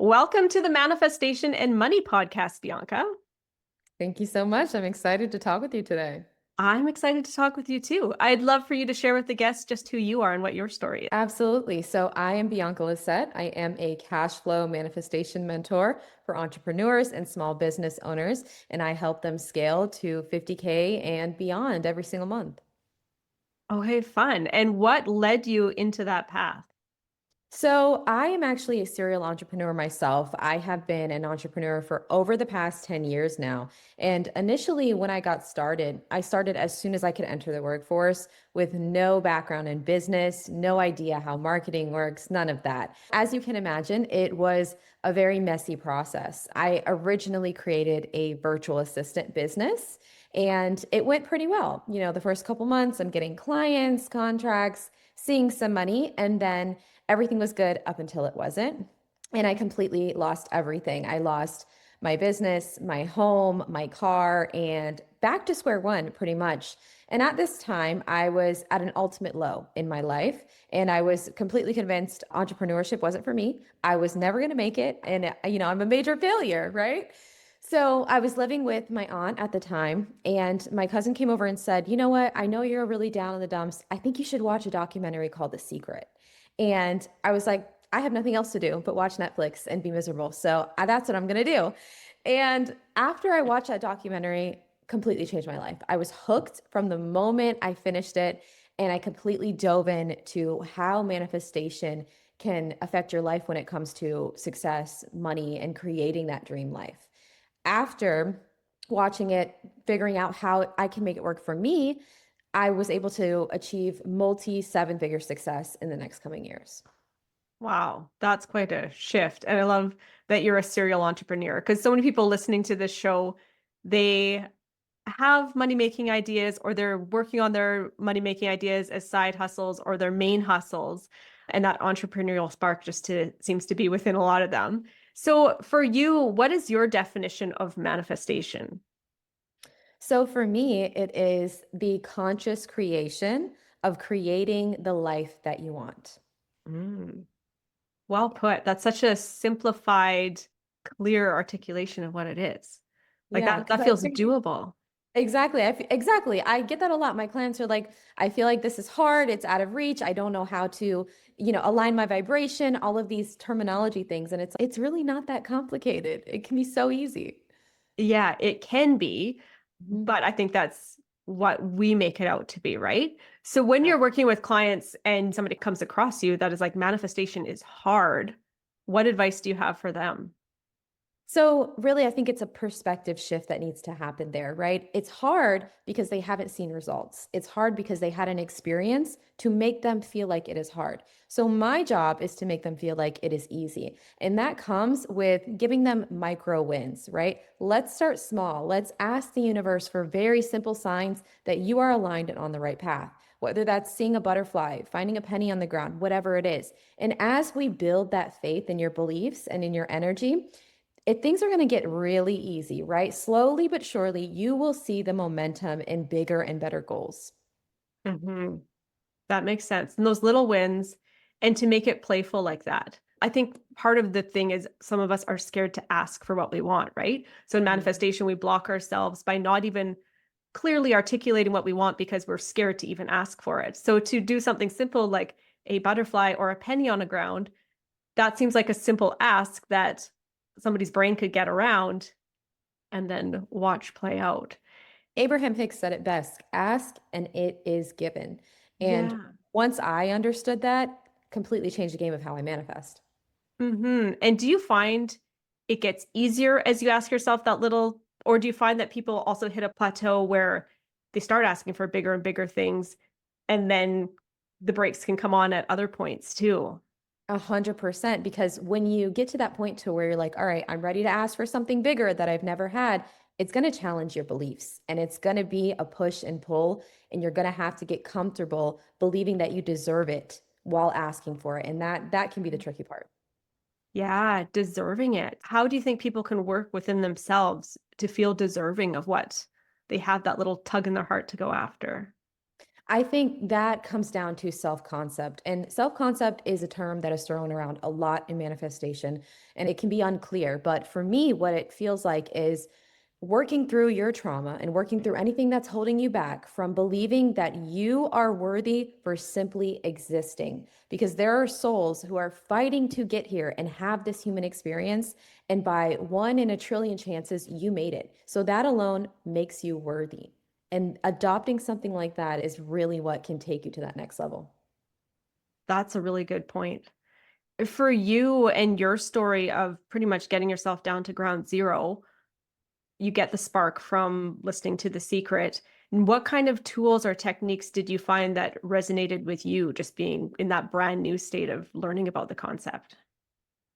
Welcome to the Manifestation and Money podcast, Bianca. Thank you so much. I'm excited to talk with you today. I'm excited to talk with you too. I'd love for you to share with the guests just who you are and what your story is. Absolutely. So, I am Bianca Lysette. I am a cash flow manifestation mentor for entrepreneurs and small business owners, and I help them scale to 50K and beyond every single month. Oh, hey, fun. And what led you into that path? So, I am actually a serial entrepreneur myself. I have been an entrepreneur for over the past 10 years now. And initially, when I got started, I started as soon as I could enter the workforce with no background in business, no idea how marketing works, none of that. As you can imagine, it was a very messy process. I originally created a virtual assistant business. And it went pretty well. The first couple months, I'm getting clients, contracts, seeing some money, and then everything was good up until it wasn't. And I completely lost everything. I lost my business, my home, my car, and back to square one pretty much. And at this time, I was at an ultimate low in my life. And I was completely convinced entrepreneurship wasn't for me. I was never going to make it. And, I'm a major failure, right? So I was living with my aunt at the time, and my cousin came over and said, "You know what? I know you're really down in the dumps. I think you should watch a documentary called The Secret." And I was like, I have nothing else to do but watch Netflix and be miserable. So that's what I'm going to do. And after I watched that documentary, completely changed my life. I was hooked from the moment I finished it, and I completely dove into how manifestation can affect your life when it comes to success, money, and creating that dream life. After watching it, figuring out how I can make it work for me, I was able to achieve multi seven-figure success in the next coming years. Wow, that's quite a shift. And I love that you're a serial entrepreneur because so many people listening to this show, they have money making ideas or they're working on their money making ideas as side hustles or their main hustles. And that entrepreneurial spark seems to be within a lot of them. So for you, what is your definition of manifestation? So for me, it is the conscious creation of creating the life that you want. Mm, well put. That's such a simplified, clear articulation of what it is. Like Yeah, because that I feels think doable. exactly. Exactly. I get that a lot. My clients are like, I feel like this is hard. It's out of reach. I don't know how to, align my vibration, all of these terminology things. And it's really not that complicated. It can be so easy. Yeah, it can be, Mhm. but I think that's what we make it out to be, right? So when you're working with clients and somebody comes across you that is like manifestation is hard, what advice do you have for them? So, really, I think it's a perspective shift that needs to happen there, right? It's hard because they haven't seen results. It's hard because they had an experience to make them feel like it is hard. So, my job is to make them feel like it is easy. And that comes with giving them micro wins, right? Let's start small. Let's ask the universe for very simple signs that you are aligned and on the right path. Whether that's seeing a butterfly, finding a penny on the ground, whatever it is. And as we build that faith in your beliefs and in your energy, things are going to get really easy, right? Slowly but surely, you will see the momentum in bigger and better goals. Hmm. That makes sense. And those little wins, and to make it playful like that. I think part of the thing is some of us are scared to ask for what we want, right? So in Mhm. manifestation, we block ourselves by not even clearly articulating what we want because we're scared to even ask for it. So to do something simple like a butterfly or a penny on the ground, that seems like a simple ask that somebody's brain could get around and then watch play out. Abraham Hicks said it best, ask and it is given. And Yeah. once I understood that, completely changed the game of how I manifest. And do you find it gets easier as you ask yourself that little, or do you find that people also hit a plateau where they start asking for bigger and bigger things, and then the brakes can come on at other points too? 100%. Because when you get to that point to where you're like, all right, I'm ready to ask for something bigger that I've never had, it's going to challenge your beliefs and it's going to be a push and pull. And you're going to have to get comfortable believing that you deserve it while asking for it. And that can be the tricky part. Yeah, deserving it. How do you think people can work within themselves to feel deserving of what they have that little tug in their heart to go after? I think that comes down to self-concept. And self-concept is a term that is thrown around a lot in manifestation, and it can be unclear. But for me, what it feels like is working through your trauma and working through anything that's holding you back from believing that you are worthy for simply existing. Because there are souls who are fighting to get here and have this human experience. And by 1 in a trillion chances, you made it. So that alone makes you worthy. And adopting something like that is really what can take you to that next level. That's a really good point. For you and your story of pretty much getting yourself down to ground zero, you get the spark from listening to The Secret. And what kind of tools or techniques did you find that resonated with you, just being in that brand new state of learning about the concept?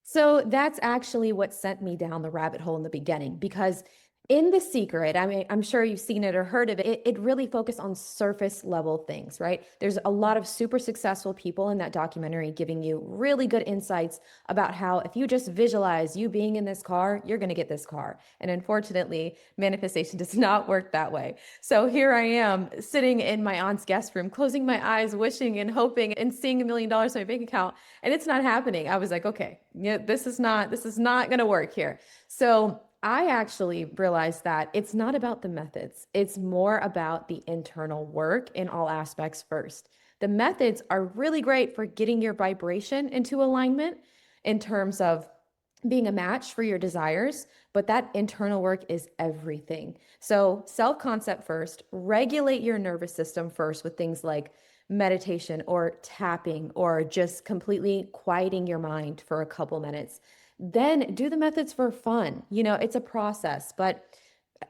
So that's actually what sent me down the rabbit hole in the beginning because in The Secret, I mean, I'm sure you've seen it or heard of it. It really focused on surface level things, right? There's a lot of super successful people in that documentary giving you really good insights about how if you just visualize you being in this car, you're going to get this car. And unfortunately, manifestation does not work that way. So here I am sitting in my aunt's guest room, closing my eyes, wishing and hoping and seeing $1 million in my bank account, and it's not happening. I was like, okay, yeah, this is not going to work here. So I actually realized that it's not about the methods. It's more about the internal work in all aspects first. The methods are really great for getting your vibration into alignment in terms of being a match for your desires, but that internal work is everything. So, self concept first, regulate your nervous system first with things like meditation or tapping or just completely quieting your mind for a couple minutes. Then do the methods for fun. It's a process, but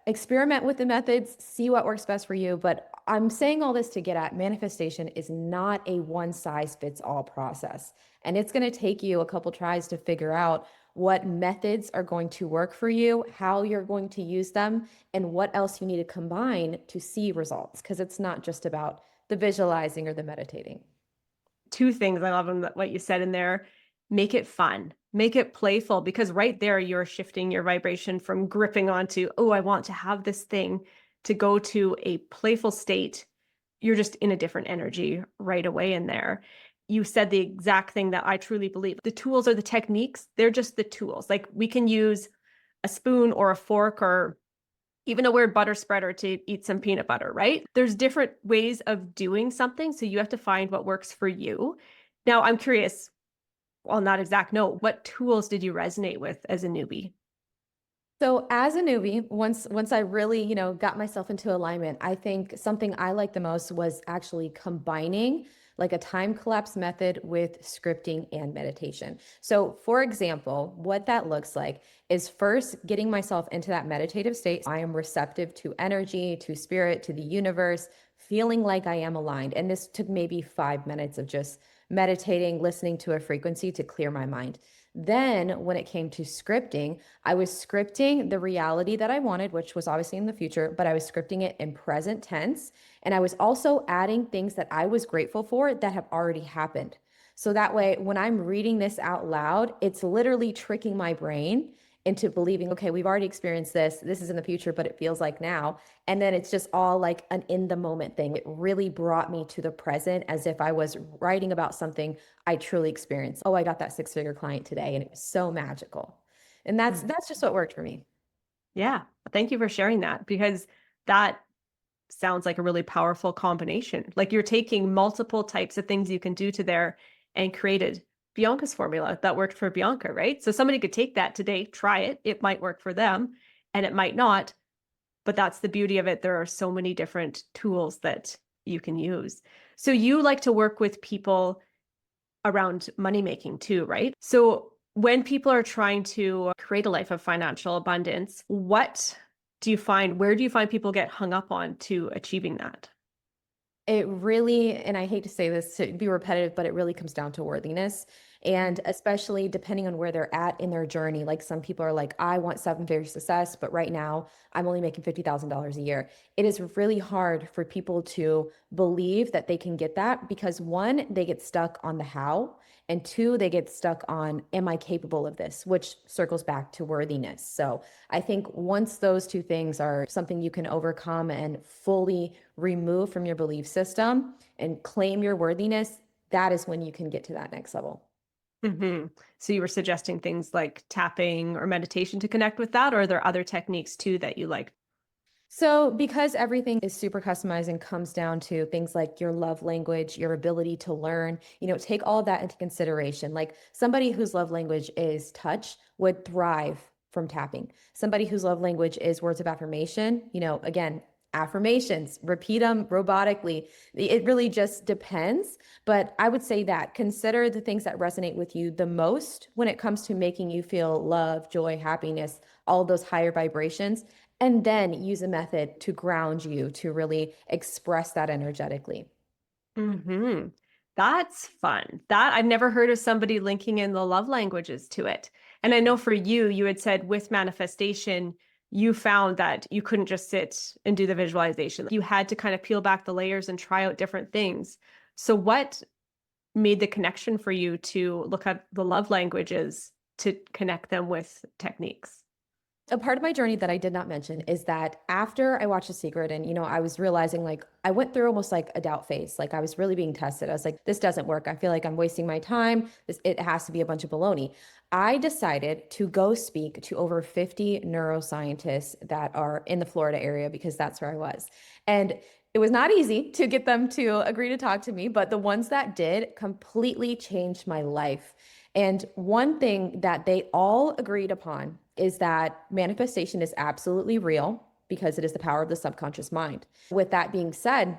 experiment with the methods, see what works best for you. But I'm saying all this to get at manifestation is not a one size fits all process. And it's going to take you a couple tries to figure out what methods are going to work for you, how you're going to use them, and what else you need to combine to see results. Because it's not just about the visualizing or the meditating. Two things I love in what you said in there. Make it fun, make it playful, because right there you're shifting your vibration from gripping onto, oh, I want to have this thing, to go to a playful state. You're just in a different energy right away in there. You said the exact thing that I truly believe. The tools or the techniques, they're just the tools. Like we can use a spoon or a fork or even a weird butter spreader to eat some peanut butter, right? There's different ways of doing something. So you have to find what works for you. Now, I'm curious, on that exact note, what tools did you resonate with as a newbie? So as a newbie, once I really, got myself into alignment, I think something I liked the most was actually combining like a time collapse method with scripting and meditation. So for example, what that looks like is first getting myself into that meditative state. I am receptive to energy, to spirit, to the universe, feeling like I am aligned. And this took maybe 5 minutes of just meditating, listening to a frequency to clear my mind. Then, when it came to scripting, I was scripting the reality that I wanted, which was obviously in the future, but I was scripting it in present tense. And I was also adding things that I was grateful for that have already happened. So that way, when I'm reading this out loud, it's literally tricking my brain into believing, okay, we've already experienced this. This is in the future, but it feels like now. And then it's just all like an in the moment thing. It really brought me to the present as if I was writing about something I truly experienced. Oh, I got that 6-figure client today and it was so magical. And that's Mm. that's just what worked for me. Yeah, thank you for sharing that, because that sounds like a really powerful combination. Like you're taking multiple types of things you can do to there and created Bianca's formula that worked for Bianca, right? So somebody could take that today, try it. It might work for them and it might not, but that's the beauty of it. There are so many different tools that you can use. So you like to work with people around money making too, right? So when people are trying to create a life of financial abundance, where do you find people get hung up on to achieving that? It really, and I hate to say this to be repetitive, but it really comes down to worthiness. And especially depending on where they're at in their journey. Like some people are like, I want 7-figure success, but right now I'm only making $50,000 a year. It is really hard for people to believe that they can get that because one, they get stuck on the how. And two, they get stuck on, am I capable of this? Which circles back to worthiness. So I think once those two things are something you can overcome and fully remove from your belief system and claim your worthiness, that is when you can get to that next level. So you were suggesting things like tapping or meditation to connect with that, or are there other techniques too that you like? So, because everything is super customized and comes down to things like your love language, your ability to learn, take all of that into consideration. Like somebody whose love language is touch would thrive from tapping. Somebody whose love language is words of affirmation, again, affirmations, repeat them robotically. It really just depends. But I would say that consider the things that resonate with you the most when it comes to making you feel love, joy, happiness, all of those higher vibrations, and then use a method to ground you to really express that energetically. Hmm. That's fun. That I've never heard of somebody linking in the love languages to it. And I know for you, you had said with manifestation, you found that you couldn't just sit and do the visualization. You had to kind of peel back the layers and try out different things. So what made the connection for you to look at the love languages to connect them with techniques? A part of my journey that I did not mention is that after I watched The Secret and, I was realizing like I went through almost like a doubt phase. Like I was really being tested. I was like, this doesn't work. I feel like I'm wasting my time. It has to be a bunch of baloney. I decided to go speak to over 50 neuroscientists that are in the Florida area because that's where I was. And it was not easy to get them to agree to talk to me, but the ones that did completely changed my life. And one thing that they all agreed upon is that manifestation is absolutely real because it is the power of the subconscious mind. With that being said,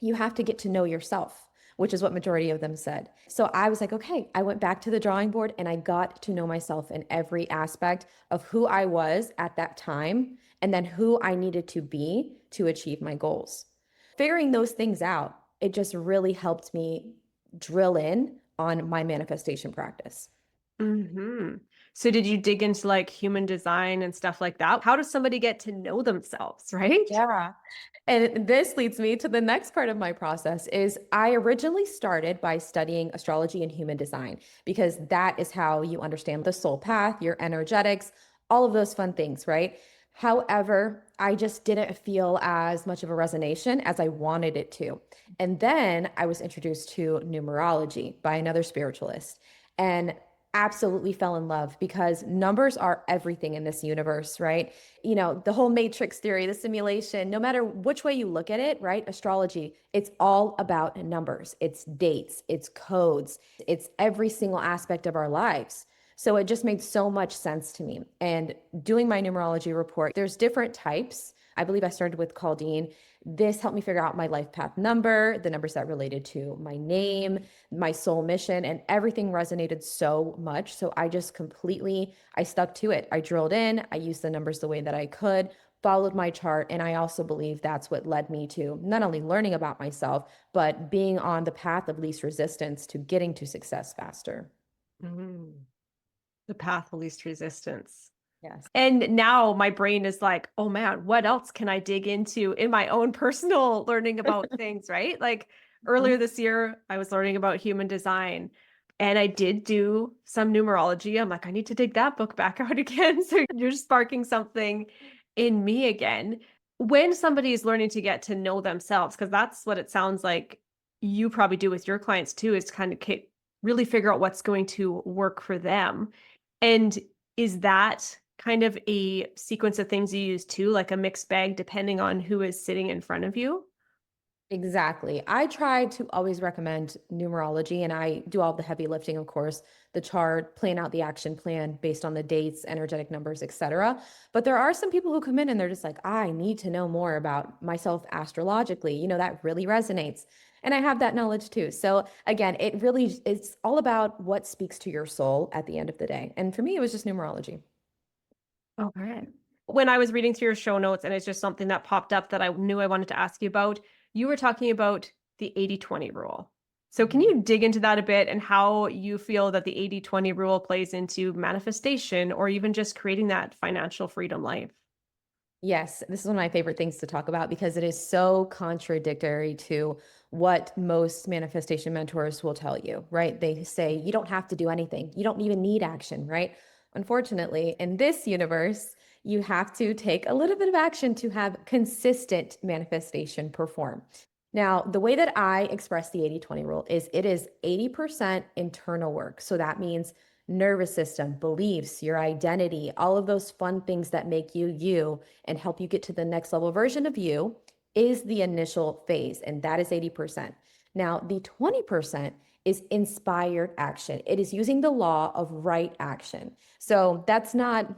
you have to get to know yourself, which is what majority of them said. So I was like, okay, I went back to the drawing board and I got to know myself in every aspect of who I was at that time and then who I needed to be to achieve my goals. Figuring those things out, it just really helped me drill in on my manifestation practice. Hmm. So did you dig into like human design and stuff like that? How does somebody get to know themselves, right? Yeah. And this leads me to the next part of my process is I originally started by studying astrology and human design because that is how you understand the soul path, your energetics, all of those fun things, right? However, I just didn't feel as much of a resonation as I wanted it to. And then I was introduced to numerology by another spiritualist and absolutely fell in love because numbers are everything in this universe, right? The whole matrix theory, the simulation, no matter which way you look at it, right? Astrology, it's all about numbers, it's dates, it's codes, it's every single aspect of our lives. So it just made so much sense to me. And doing my numerology report, there's different types. I believe I started with Caldine. This helped me figure out my life path number, the numbers that related to my name, my soul mission, and everything resonated so much. So I stuck to it. I drilled in, I used the numbers the way that I could, followed my chart. And I also believe that's what led me to not only learning about myself, but being on the path of least resistance to getting to success faster. Mm. The path of least resistance. Yes. And now my brain is like, oh man, what else can I dig into in my own personal learning about things, right? Like earlier this year, I was learning about human design and I did do some numerology. I'm like, I need to dig that book back out again. So you're sparking something in me again. When somebody is learning to get to know themselves, because that's what it sounds like you probably do with your clients too, is kind of really figure out what's going to work for them. And is that kind of a sequence of things you use too, like a mixed bag, depending on who is sitting in front of you? Exactly. I try to always recommend numerology and I do all the heavy lifting, of course, the chart, plan out the action plan based on the dates, energetic numbers, etc. But there are some people who come in and they're just like, I need to know more about myself astrologically. That really resonates. And I have that knowledge too. So again, it's all about what speaks to your soul at the end of the day. And for me, it was just numerology. Okay. When I was reading through your show notes, and it's just something that popped up that I knew I wanted to ask you about, you were talking about the 80-20 rule. So can you dig into that a bit and how you feel that the 80-20 rule plays into manifestation or even just creating that financial freedom life? Yes, this is one of my favorite things to talk about because it is so contradictory to what most manifestation mentors will tell you, right? They say you don't have to do anything, you don't even need action, right? Unfortunately, in this universe, you have to take a little bit of action to have consistent manifestation perform. Now, the way that I express the 80/20 rule is it is 80% internal work. So that means nervous system, beliefs, your identity, all of those fun things that make you you and help you get to the next level version of you is the initial phase. And that is 80%. Now, the 20% is inspired action. It is using the law of right action. So that's not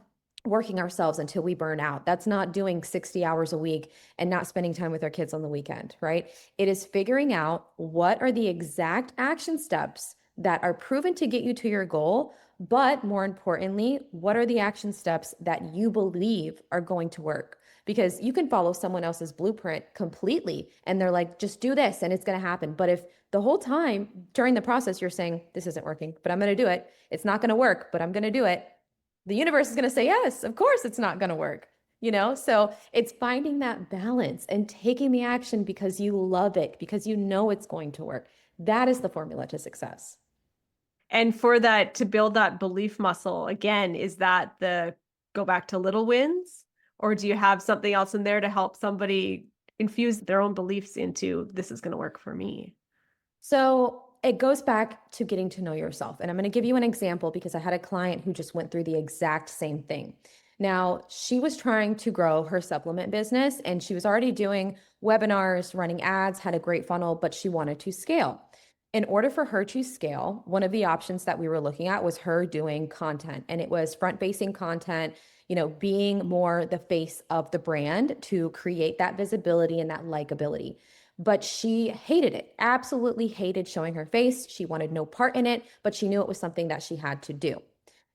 working ourselves until we burn out. That's not doing 60 hours a week and not spending time with our kids on the weekend, right? It is figuring out what are the exact action steps that are proven to get you to your goal, but more importantly, what are the action steps that you believe are going to work? Because you can follow someone else's blueprint completely and they're like, just do this and it's going to happen. But if the whole time during the process you're saying, this isn't working, but I'm going to do it, it's not going to work, but I'm going to do it, the universe is going to say, yes, of course it's not going to work. So it's finding that balance and taking the action because you love it, because you know it's going to work. That is the formula to success. And for that, to build that belief muscle, again, is that the go back to little wins? Or do you have something else in there to help somebody infuse their own beliefs into this is going to work for me? So it goes back to getting to know yourself. And I'm going to give you an example because I had a client who just went through the exact same thing. Now, she was trying to grow her supplement business and she was already doing webinars, running ads, had a great funnel, but she wanted to scale. In order for her to scale, one of the options that we were looking at was her doing content, and it was front-facing content, being more the face of the brand to create that visibility and that likability. But she hated it, absolutely hated showing her face. She wanted no part in it, but she knew it was something that she had to do.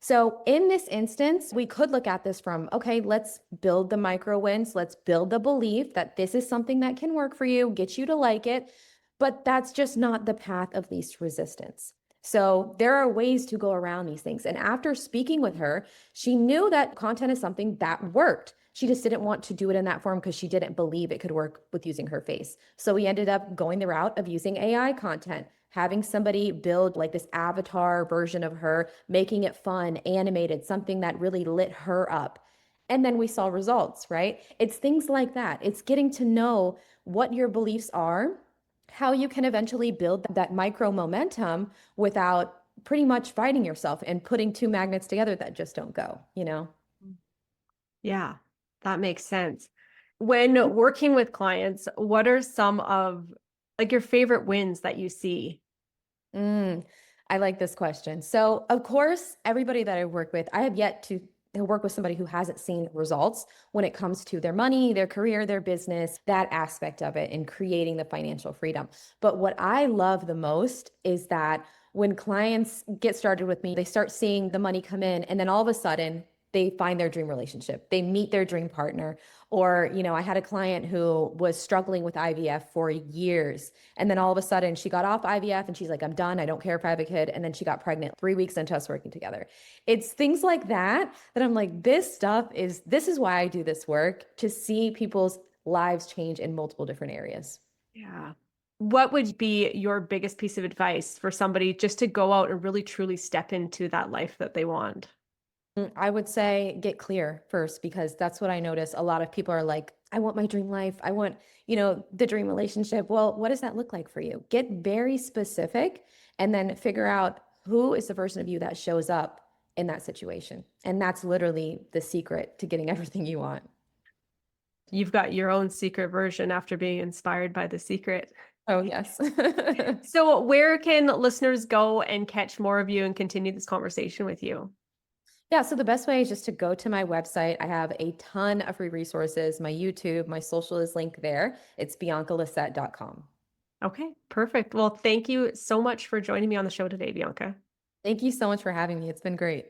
So in this instance, we could look at this from, okay, let's build the micro wins. Let's build the belief that this is something that can work for you, get you to like it. But that's just not the path of least resistance. So there are ways to go around these things. And after speaking with her, she knew that content is something that worked. She just didn't want to do it in that form because she didn't believe it could work with using her face. So we ended up going the route of using AI content, having somebody build like this avatar version of her, making it fun, animated, something that really lit her up. And then we saw results, right? It's things like that. It's getting to know what your beliefs are, how you can eventually build that micro momentum without pretty much fighting yourself and putting two magnets together that just don't go. Yeah, that makes sense. When working with clients, what are some of like your favorite wins that you see? Mm, I like this question. So, of course, everybody that I work with, I have yet to work with somebody who hasn't seen results when it comes to their money, their career, their business, that aspect of it, and creating the financial freedom. But what I love the most is that when clients get started with me, they start seeing the money come in, and then all of a sudden, they find their dream relationship. They meet their dream partner. Or, I had a client who was struggling with IVF for years. And then all of a sudden she got off IVF and she's like, I'm done. I don't care if I have a kid. And then she got pregnant 3 weeks into us working together. It's things like that that I'm like, this is why I do this work, to see people's lives change in multiple different areas. Yeah. What would be your biggest piece of advice for somebody just to go out and really truly step into that life that they want? I would say get clear first, because that's what I notice. A lot of people are like, I want my dream life. I want, the dream relationship. Well, what does that look like for you? Get very specific and then figure out who is the version of you that shows up in that situation. And that's literally the secret to getting everything you want. You've got your own secret version after being inspired by The Secret. Oh, yes. So, where can listeners go and catch more of you and continue this conversation with you? Yeah, so the best way is just to go to my website. I have a ton of free resources. My YouTube, my social is linked there. It's biancalysette.com. Okay, perfect. Well, thank you so much for joining me on the show today, Bianca. Thank you so much for having me. It's been great.